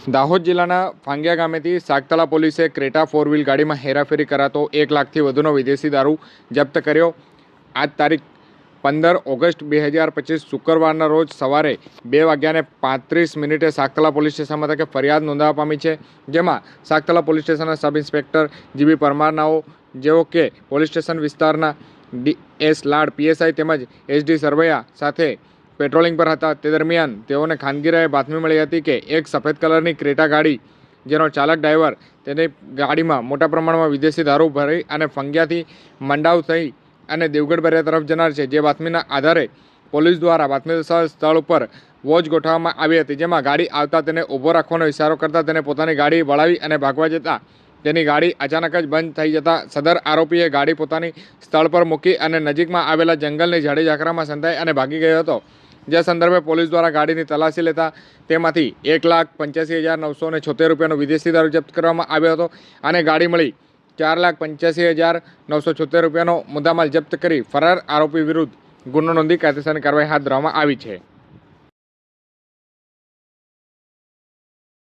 દાહોદ જિલ્લાના ફાંગિયા ગામેથી સાગતળા પોલીસે Creta 4 wheel ગાડીમાં હેરાફેરી કરાતો 1 લાખથી વધુનો વિદેશી દારૂ જપ્ત કર્યો। આજ તારીખ 15 ઓગસ્ટ 2025 શુક્રવારના રોજ સવારે 2:35 સાગતળા પોલીસ સ્ટેશનમાં તકે ફરિયાદ નોંધાવા પામી છે, જેમાં સાગતળા પોલીસ સ્ટેશનના સબ ઇન્સ્પેક્ટર જીબી પરમારનાઓ જેઓ કે પોલીસ સ્ટેશન વિસ્તારના ડીએસ લાડ પીએસઆઈ તેમજ એસડી સરવૈયા સાથે પેટ્રોલિંગ પર હતા। તે દરમિયાન તેઓને ખાનગી રાહે બાતમી મળી હતી કે એક સફેદ કલરની ક્રેટા ગાડી જેનો ચાલક ડ્રાઈવર તેની ગાડીમાં મોટા પ્રમાણમાં વિદેશી દારૂ ભરી અને ફંગિયાથી મંડાવ થઈ અને દેવગઢ બરિયા તરફ જનાર છે। જે બાતમીના આધારે પોલીસ દ્વારા બાતમીદાર સ્થળ ઉપર વોચ ગોઠવવામાં આવી હતી, જેમાં ગાડી આવતા તેને ઊભો રાખવાનો ઇશારો કરતા તેને પોતાની ગાડી વળાવી અને ભાગવા જતા તેની ગાડી અચાનક જ બંધ થઈ જતા સદર આરોપીએ ગાડી પોતાની સ્થળ પર મૂકી અને નજીકમાં આવેલા જંગલની ઝાડી ઝાકરામાં સંતાઈ અને ભાગી ગયો હતો। જે સંદર્ભે પોલીસ દ્વારા ગાડીની તલાશી લેતા તેમાંથી 1,85,976 રૂપિયાનો વિદેશી દારૂ જપ્ત કરવામાં આવ્યો હતો અને ગાડી મળી 4,85,976 રૂપિયાનો મુદ્દામાલ જપ્ત કરી ફરાર આરોપી વિરુદ્ધ ગુનો નોંધી કાયદેસરની કાર્યવાહી હાથ ધરવામાં આવી છે।